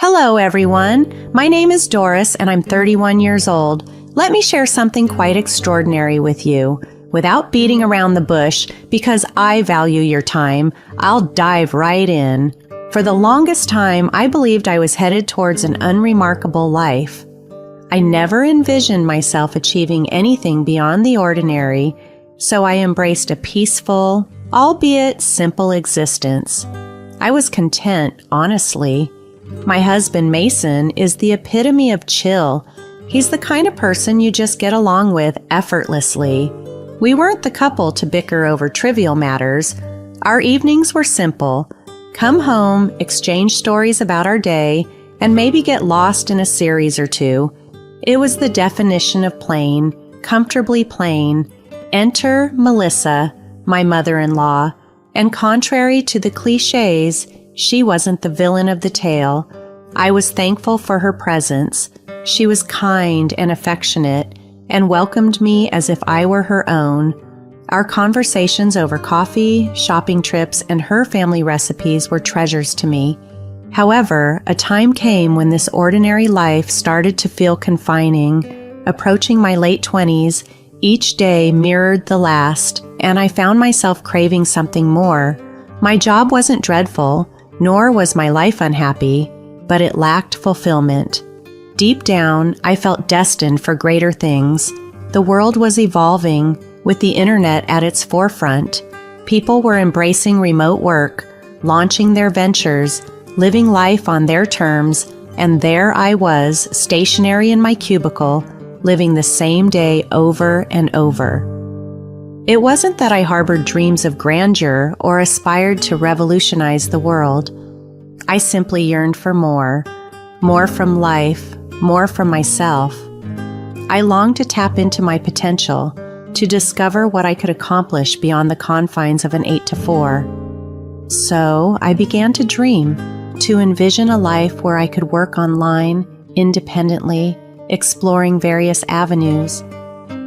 Hello, everyone. My name is Doris, and I'm 31 years old. Let me share something quite extraordinary with you. Without beating around the bush, because I value your time, I'll dive right in. For the longest time, I believed I was headed towards an unremarkable life. I never envisioned myself achieving anything beyond the ordinary, so I embraced a peaceful, albeit simple existence. I was content, honestly. My husband, Mason, is the epitome of chill. He's the kind of person you just get along with effortlessly. We weren't the couple to bicker over trivial matters. Our evenings were simple. Come home, exchange stories about our day, and maybe get lost in a series or two. It was the definition of plain, comfortably plain. Enter Melissa, my mother-in-law, and contrary to the cliches, she wasn't the villain of the tale. I was thankful for her presence. She was kind and affectionate and welcomed me as if I were her own. Our conversations over coffee, shopping trips, and her family recipes were treasures to me. However, a time came when this ordinary life started to feel confining. Approaching my late 20s, each day mirrored the last, and I found myself craving something more. My job wasn't dreadful, nor was my life unhappy, but it lacked fulfillment. Deep down, I felt destined for greater things. The world was evolving, with the internet at its forefront. People were embracing remote work, launching their ventures, living life on their terms, and there I was, stationary in my cubicle, living the same day over and over. It wasn't that I harbored dreams of grandeur or aspired to revolutionize the world. I simply yearned for more from life, more from myself. I longed to tap into my potential, to discover what I could accomplish beyond the confines of an 8 to 4. So I began to dream, to envision a life where I could work online, independently, exploring various avenues.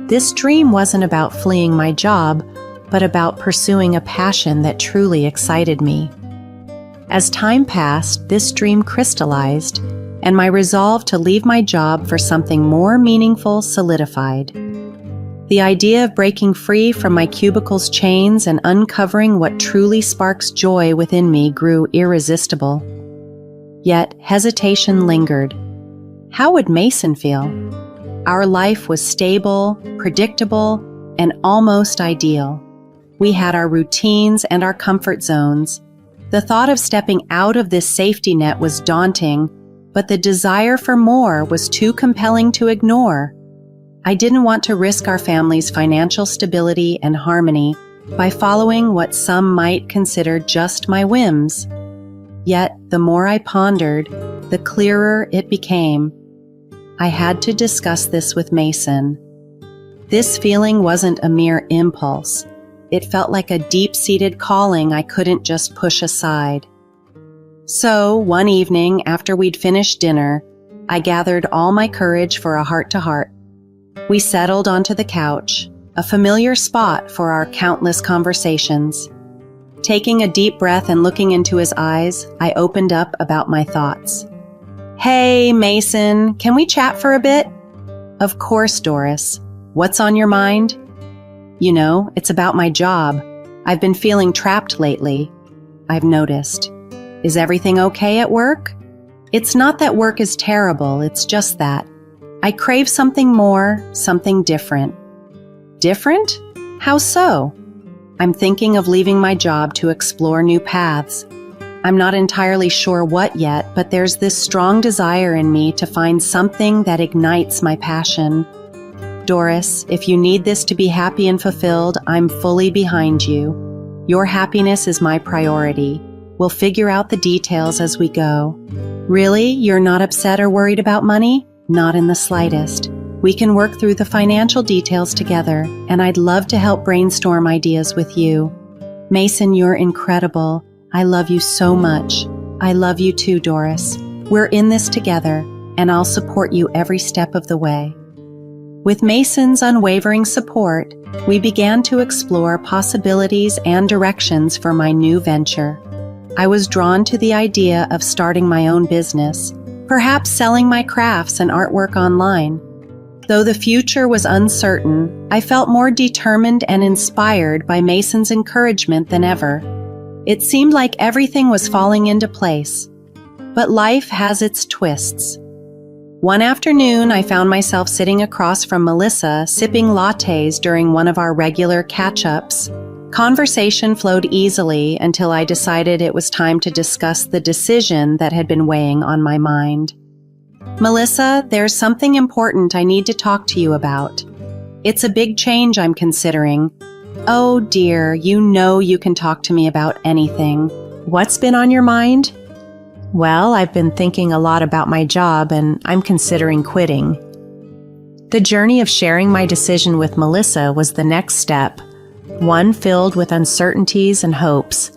This dream wasn't about fleeing my job, but about pursuing a passion that truly excited me. As time passed, this dream crystallized, and my resolve to leave my job for something more meaningful solidified. The idea of breaking free from my cubicle's chains and uncovering what truly sparks joy within me grew irresistible. Yet hesitation lingered. How would Mason feel? Our life was stable, predictable, and almost ideal. We had our routines and our comfort zones. The thought of stepping out of this safety net was daunting, but the desire for more was too compelling to ignore. I didn't want to risk our family's financial stability and harmony by following what some might consider just my whims. Yet, the more I pondered, the clearer it became. I had to discuss this with Mason. This feeling wasn't a mere impulse. It felt like a deep-seated calling I couldn't just push aside. So, one evening after we'd finished dinner, I gathered all my courage for a heart-to-heart. We settled onto the couch, a familiar spot for our countless conversations. Taking a deep breath and looking into his eyes, I opened up about my thoughts. "Hey, Mason, can we chat for a bit?" "Of course, Doris. What's on your mind?" "You know, it's about my job. I've been feeling trapped lately. I've noticed. Is everything okay at work?" "It's not that work is terrible, it's just that I crave something more, something different." "Different? How so?" "I'm thinking of leaving my job to explore new paths. I'm not entirely sure what yet, but there's this strong desire in me to find something that ignites my passion. Doris, if you need this to be happy and fulfilled, I'm fully behind you. Your happiness is my priority. We'll figure out the details as we go." "Really? You're not upset or worried about money?" "Not in the slightest. We can work through the financial details together, and I'd love to help brainstorm ideas with you." "Mason, you're incredible. I love you so much." "I love you too, Doris. We're in this together, and I'll support you every step of the way." With Mason's unwavering support, we began to explore possibilities and directions for my new venture. I was drawn to the idea of starting my own business, perhaps selling my crafts and artwork online. Though the future was uncertain, I felt more determined and inspired by Mason's encouragement than ever. It seemed like everything was falling into place. But life has its twists. One afternoon, I found myself sitting across from Melissa, sipping lattes during one of our regular catch-ups. Conversation flowed easily until I decided it was time to discuss the decision that had been weighing on my mind. "Melissa, there's something important I need to talk to you about. It's a big change I'm considering." "Oh dear, you know you can talk to me about anything. What's been on your mind?" "Well, I've been thinking a lot about my job and I'm considering quitting." The journey of sharing my decision with Melissa was the next step, one filled with uncertainties and hopes.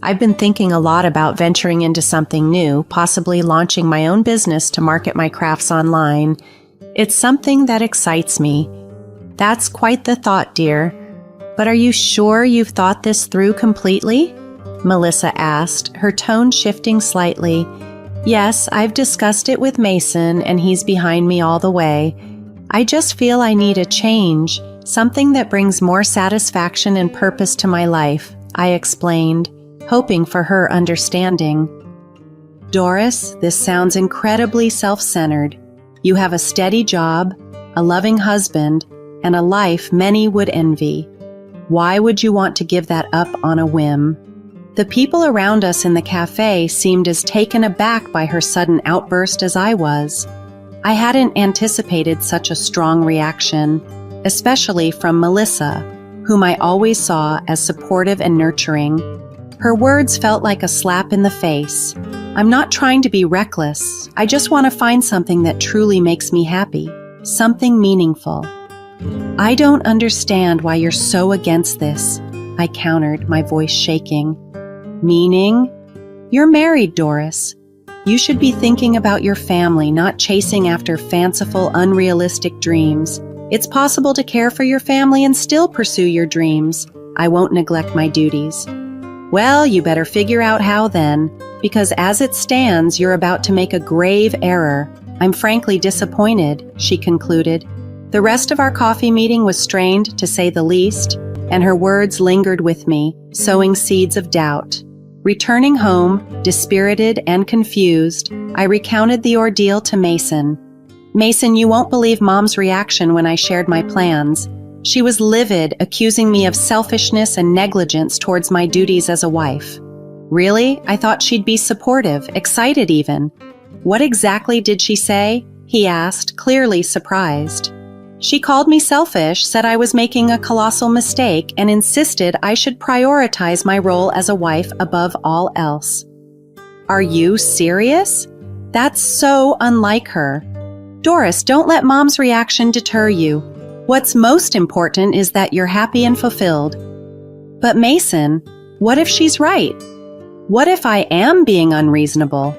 I've been thinking a lot about venturing into something new, possibly launching my own business to market my crafts online. It's something that excites me. "That's quite the thought, dear. But are you sure you've thought this through completely?" Melissa asked, her tone shifting slightly. "Yes, I've discussed it with Mason, and he's behind me all the way. I just feel I need a change, something that brings more satisfaction and purpose to my life," I explained, hoping for her understanding. "Doris, this sounds incredibly self-centered. You have a steady job, a loving husband, and a life many would envy. Why would you want to give that up on a whim?" The people around us in the cafe seemed as taken aback by her sudden outburst as I was. I hadn't anticipated such a strong reaction, especially from Melissa, whom I always saw as supportive and nurturing. Her words felt like a slap in the face. "I'm not trying to be reckless. I just want to find something that truly makes me happy, something meaningful." "I don't understand why you're so against this," I countered, my voice shaking. "Meaning? You're married, Doris. You should be thinking about your family, not chasing after fanciful, unrealistic dreams. It's possible to care for your family and still pursue your dreams. I won't neglect my duties." "Well, you better figure out how then, because as it stands, you're about to make a grave error. I'm frankly disappointed," she concluded. The rest of our coffee meeting was strained, to say the least, and her words lingered with me, sowing seeds of doubt. Returning home, dispirited and confused, I recounted the ordeal to Mason. "Mason, you won't believe Mom's reaction when I shared my plans. She was livid, accusing me of selfishness and negligence towards my duties as a wife." "Really? I thought she'd be supportive, excited even." "What exactly did she say?" he asked, clearly surprised. "She called me selfish, said I was making a colossal mistake, and insisted I should prioritize my role as a wife above all else." "Are you serious? That's so unlike her." "Doris, don't let Mom's reaction deter you. What's most important is that you're happy and fulfilled." "But Mason, what if she's right? What if I am being unreasonable?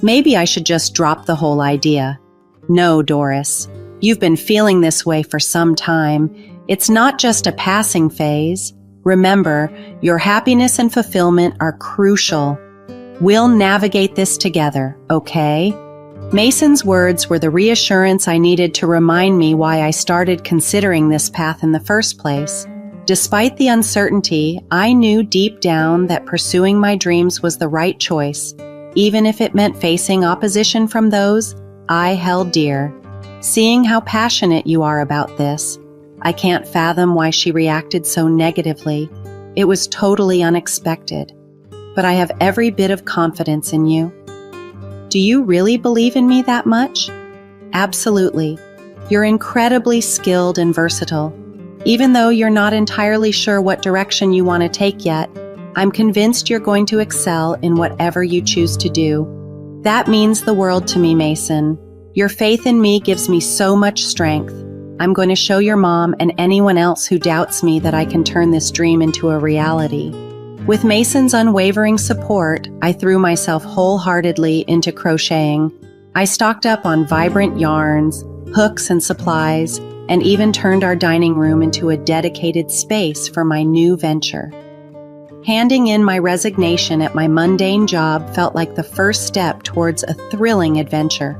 Maybe I should just drop the whole idea." "No, Doris. You've been feeling this way for some time. It's not just a passing phase. Remember, your happiness and fulfillment are crucial. We'll navigate this together, okay?" Mason's words were the reassurance I needed to remind me why I started considering this path in the first place. Despite the uncertainty, I knew deep down that pursuing my dreams was the right choice, even if it meant facing opposition from those I held dear. Seeing how passionate you are about this, I can't fathom why she reacted so negatively. It was totally unexpected, but I have every bit of confidence in you. Do you really believe in me that much? Absolutely. You're incredibly skilled and versatile. Even though you're not entirely sure what direction you want to take yet, I'm convinced you're going to excel in whatever you choose to do. That means the world to me, Mason. Your faith in me gives me so much strength. I'm going to show your mom and anyone else who doubts me that I can turn this dream into a reality. With Mason's unwavering support, I threw myself wholeheartedly into crocheting. I stocked up on vibrant yarns, hooks and supplies, and even turned our dining room into a dedicated space for my new venture. Handing in my resignation at my mundane job felt like the first step towards a thrilling adventure.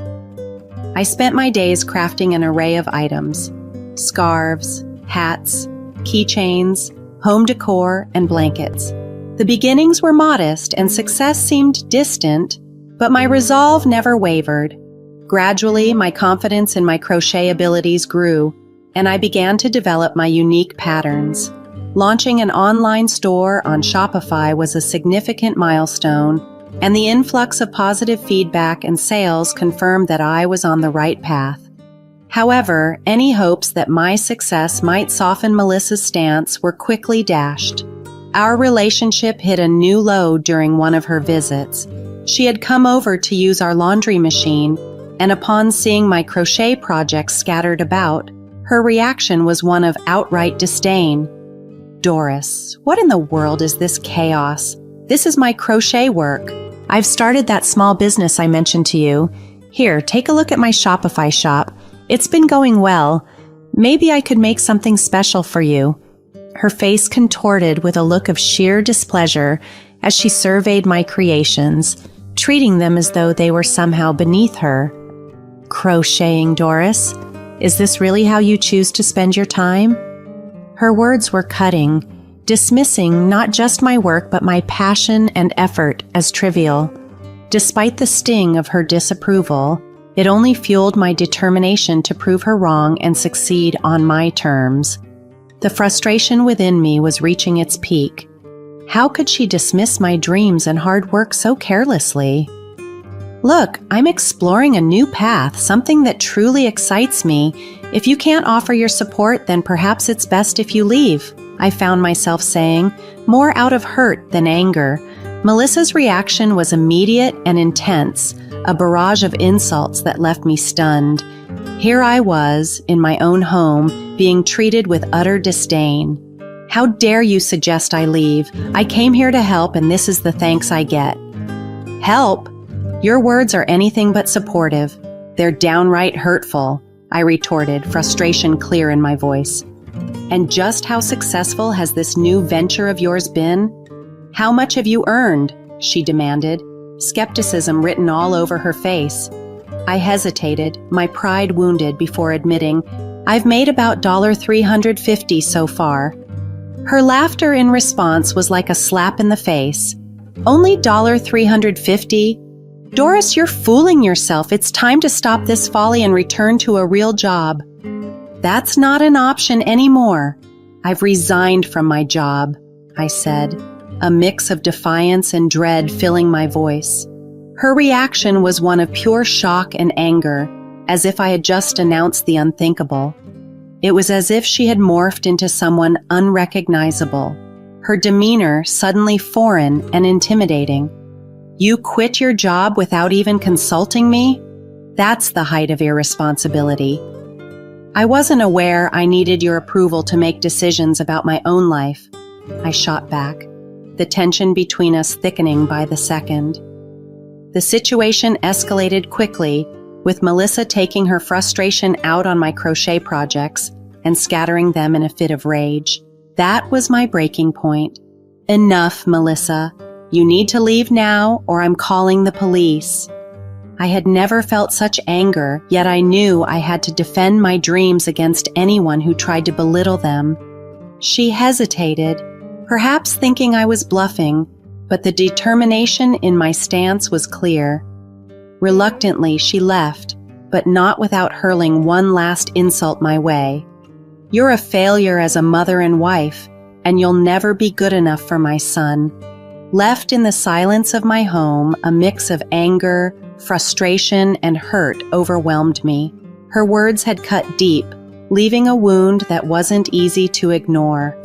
I spent my days crafting an array of items: scarves, hats, keychains, home decor, and blankets. The beginnings were modest and success seemed distant, but my resolve never wavered. Gradually, my confidence in my crochet abilities grew, and I began to develop my unique patterns. Launching an online store on Shopify was a significant milestone, and the influx of positive feedback and sales confirmed that I was on the right path. However, any hopes that my success might soften Melissa's stance were quickly dashed. Our relationship hit a new low during one of her visits. She had come over to use our laundry machine, and upon seeing my crochet projects scattered about, her reaction was one of outright disdain. "Doris, what in the world is this chaos? This is my crochet work. I've started that small business I mentioned to you. Here, take a look at my Shopify shop. It's been going well. Maybe I could make something special for you." Her face contorted with a look of sheer displeasure as she surveyed my creations, treating them as though they were somehow beneath her. "Crocheting, Doris? Is this really how you choose to spend your time?" Her words were cutting, dismissing not just my work but my passion and effort as trivial. Despite the sting of her disapproval, it only fueled my determination to prove her wrong and succeed on my terms. The frustration within me was reaching its peak. How could she dismiss my dreams and hard work so carelessly? "Look, I'm exploring a new path, something that truly excites me. If you can't offer your support, then perhaps it's best if you leave," I found myself saying, more out of hurt than anger. Melissa's reaction was immediate and intense, a barrage of insults that left me stunned. Here I was, in my own home, being treated with utter disdain. "How dare you suggest I leave? I came here to help, and this is the thanks I get." "Help? Your words are anything but supportive. They're downright hurtful," I retorted, frustration clear in my voice. "And just how successful has this new venture of yours been? How much have you earned?" she demanded, skepticism written all over her face. I hesitated, my pride wounded, before admitting, "I've made about $350 so far." Her laughter in response was like a slap in the face. "Only $350? Doris, you're fooling yourself. It's time to stop this folly and return to a real job." "That's not an option anymore. I've resigned from my job," I said, a mix of defiance and dread filling my voice. Her reaction was one of pure shock and anger, as if I had just announced the unthinkable. It was as if she had morphed into someone unrecognizable, her demeanor suddenly foreign and intimidating. "You quit your job without even consulting me? That's the height of irresponsibility. I wasn't aware I needed your approval to make decisions about my own life," I shot back, the tension between us thickening by the second. The situation escalated quickly, with Melissa taking her frustration out on my crochet projects and scattering them in a fit of rage. That was my breaking point. "Enough, Melissa. You need to leave now, or I'm calling the police." I had never felt such anger, yet I knew I had to defend my dreams against anyone who tried to belittle them. She hesitated, perhaps thinking I was bluffing, but the determination in my stance was clear. Reluctantly, she left, but not without hurling one last insult my way. "You're a failure as a mother and wife, and you'll never be good enough for my son." Left in the silence of my home, a mix of anger, frustration, and hurt overwhelmed me. Her words had cut deep, leaving a wound that wasn't easy to ignore.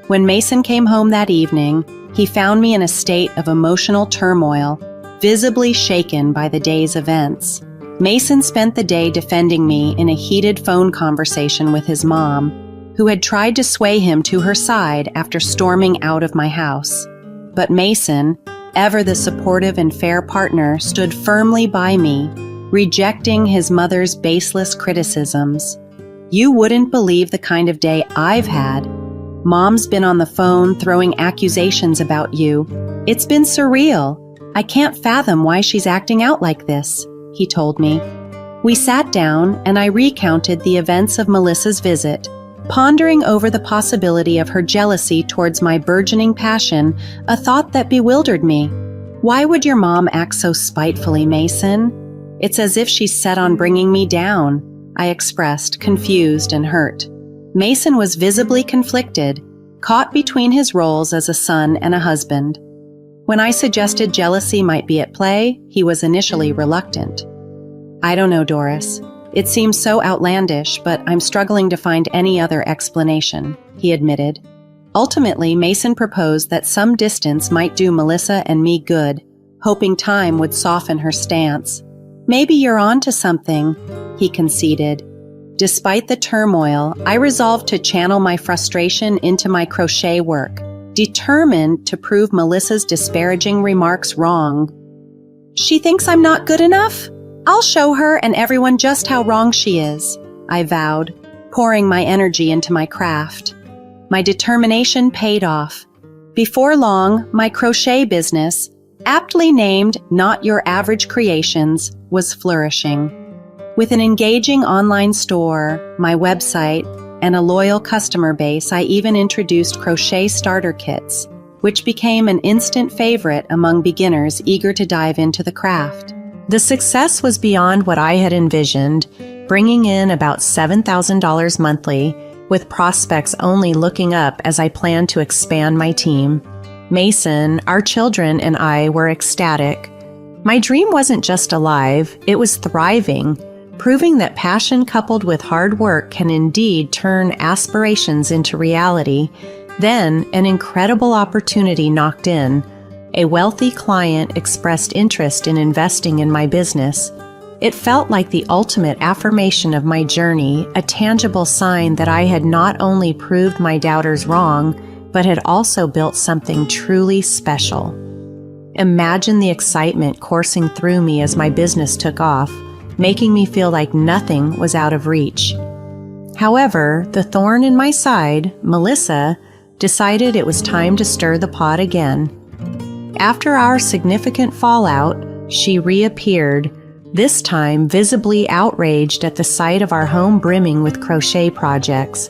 When Mason came home that evening, he found me in a state of emotional turmoil, visibly shaken by the day's events. Mason spent the day defending me in a heated phone conversation with his mom, who had tried to sway him to her side after storming out of my house. But Mason, ever the supportive and fair partner, stood firmly by me, rejecting his mother's baseless criticisms. "You wouldn't believe the kind of day I've had." Mom's been on the phone throwing accusations about you. It's been surreal. I can't fathom why she's acting out like this, he told me. We sat down and I recounted the events of Melissa's visit, pondering over the possibility of her jealousy towards my burgeoning passion, a thought that bewildered me. Why would your mom act so spitefully, Mason? It's as if she's set on bringing me down, I expressed, confused and hurt. Mason was visibly conflicted, caught between his roles as a son and a husband. When I suggested jealousy might be at play, he was initially reluctant. I don't know, Doris. It seems so outlandish, but I'm struggling to find any other explanation, he admitted. Ultimately, Mason proposed that some distance might do Melissa and me good, hoping time would soften her stance. Maybe you're on to something, he conceded. Despite the turmoil, I resolved to channel my frustration into my crochet work, determined to prove Melissa's disparaging remarks wrong. She thinks I'm not good enough? I'll show her and everyone just how wrong she is, I vowed, pouring my energy into my craft. My determination paid off. Before long, my crochet business, aptly named Not Your Average Creations, was flourishing. With an engaging online store, my website, and a loyal customer base, I even introduced crochet starter kits, which became an instant favorite among beginners eager to dive into the craft. The success was beyond what I had envisioned, bringing in about $7,000 monthly, with prospects only looking up as I planned to expand my team. Mason, our children, and I were ecstatic. My dream wasn't just alive, it was thriving, proving that passion coupled with hard work can indeed turn aspirations into reality. Then, an incredible opportunity knocked in. A wealthy client expressed interest in investing in my business. It felt like the ultimate affirmation of my journey, a tangible sign that I had not only proved my doubters wrong, but had also built something truly special. Imagine the excitement coursing through me as my business took off, making me feel like nothing was out of reach. However, the thorn in my side, Melissa, decided it was time to stir the pot again. After our significant fallout, she reappeared, this time visibly outraged at the sight of our home brimming with crochet projects.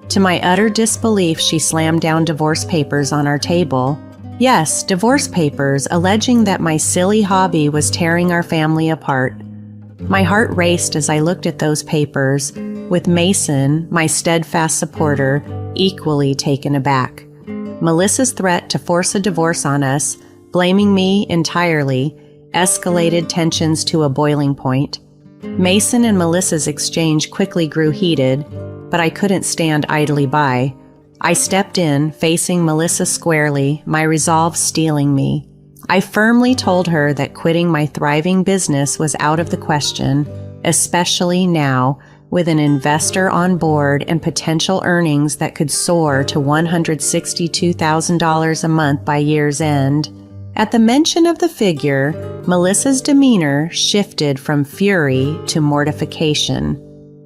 To my utter disbelief, she slammed down divorce papers on our table. Yes, divorce papers, alleging that my silly hobby was tearing our family apart. My heart raced as I looked at those papers, with Mason, my steadfast supporter, equally taken aback. Melissa's threat to force a divorce on us, blaming me entirely, escalated tensions to a boiling point. Mason and Melissa's exchange quickly grew heated, but I couldn't stand idly by. I stepped in, facing Melissa squarely, my resolve steeling me. I firmly told her that quitting my thriving business was out of the question, especially now, with an investor on board and potential earnings that could soar to $162,000 a month by year's end. At the mention of the figure, Melissa's demeanor shifted from fury to mortification.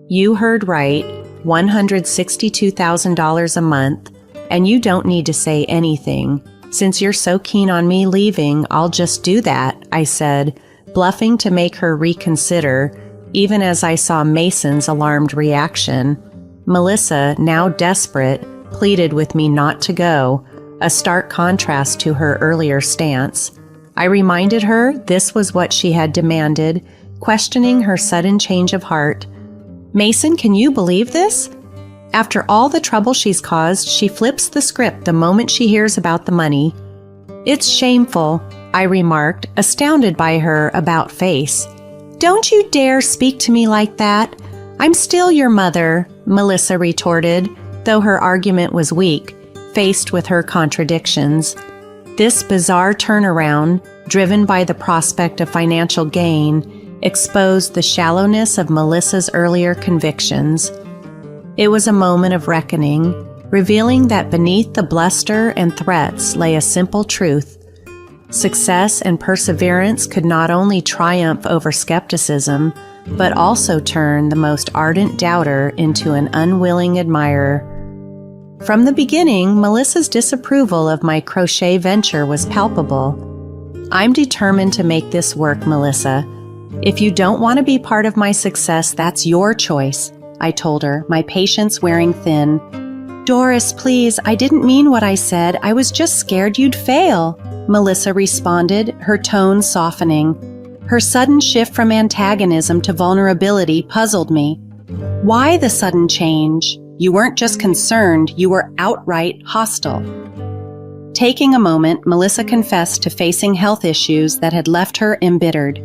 You heard right, $162,000 a month, and you don't need to say anything. Since you're so keen on me leaving, I'll just do that, I said, bluffing to make her reconsider, even as I saw Mason's alarmed reaction. Melissa, now desperate, pleaded with me not to go, a stark contrast to her earlier stance. I reminded her this was what she had demanded, questioning her sudden change of heart. Mason, can you believe this? After all the trouble she's caused, she flips the script the moment she hears about the money. It's shameful, I remarked, astounded by her about-face. Don't you dare speak to me like that. I'm still your mother, Melissa retorted, though her argument was weak, faced with her contradictions. This bizarre turnaround, driven by the prospect of financial gain, exposed the shallowness of Melissa's earlier convictions. It was a moment of reckoning, revealing that beneath the bluster and threats lay a simple truth. Success and perseverance could not only triumph over skepticism, but also turn the most ardent doubter into an unwilling admirer. From the beginning, Melissa's disapproval of my crochet venture was palpable. "I'm determined to make this work, Melissa. If you don't want to be part of my success, that's your choice," I told her, my patience wearing thin. "Doris, please, I didn't mean what I said. I was just scared you'd fail," Melissa responded, her tone softening. Her sudden shift from antagonism to vulnerability puzzled me. Why the sudden change? You weren't just concerned, you were outright hostile. Taking a moment, Melissa confessed to facing health issues that had left her embittered.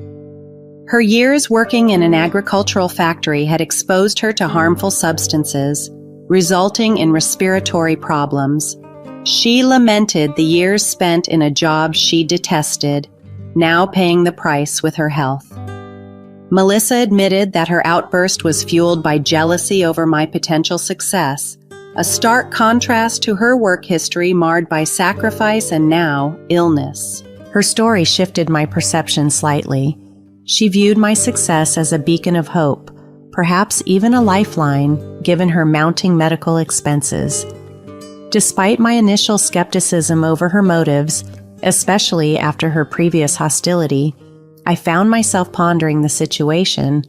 Her years working in an agricultural factory had exposed her to harmful substances, resulting in respiratory problems. She lamented the years spent in a job she detested, now paying the price with her health. Melissa admitted that her outburst was fueled by jealousy over my potential success, a stark contrast to her work history marred by sacrifice and now illness. Her story shifted my perception slightly. She viewed my success as a beacon of hope, perhaps even a lifeline, given her mounting medical expenses. Despite my initial skepticism over her motives, especially after her previous hostility, I found myself pondering the situation.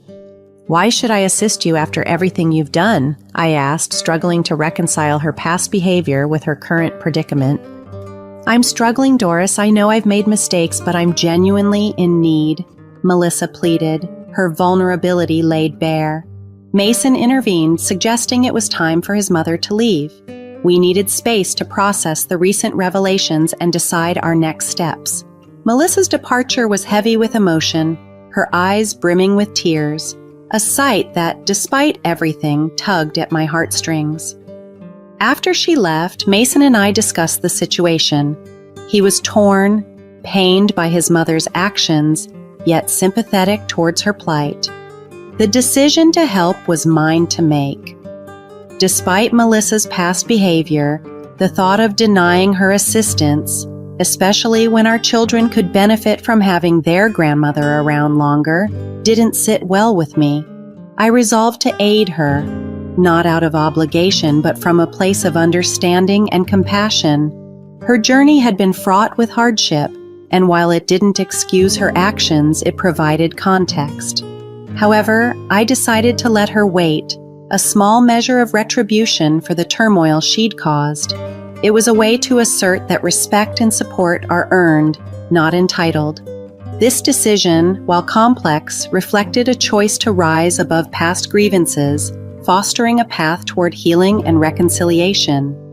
"Why should I assist you after everything you've done?" I asked, struggling to reconcile her past behavior with her current predicament. "I'm struggling, Doris. I know I've made mistakes, but I'm genuinely in need," Melissa pleaded, her vulnerability laid bare. Mason intervened, suggesting it was time for his mother to leave. We needed space to process the recent revelations and decide our next steps. Melissa's departure was heavy with emotion, her eyes brimming with tears, a sight that, despite everything, tugged at my heartstrings. After she left, Mason and I discussed the situation. He was torn, pained by his mother's actions, yet sympathetic towards her plight. The decision to help was mine to make. Despite Melissa's past behavior, the thought of denying her assistance, especially when our children could benefit from having their grandmother around longer, didn't sit well with me. I resolved to aid her, not out of obligation, but from a place of understanding and compassion. Her journey had been fraught with hardship, and while it didn't excuse her actions, it provided context. However, I decided to let her wait, a small measure of retribution for the turmoil she'd caused. It was a way to assert that respect and support are earned, not entitled. This decision, while complex, reflected a choice to rise above past grievances, fostering a path toward healing and reconciliation.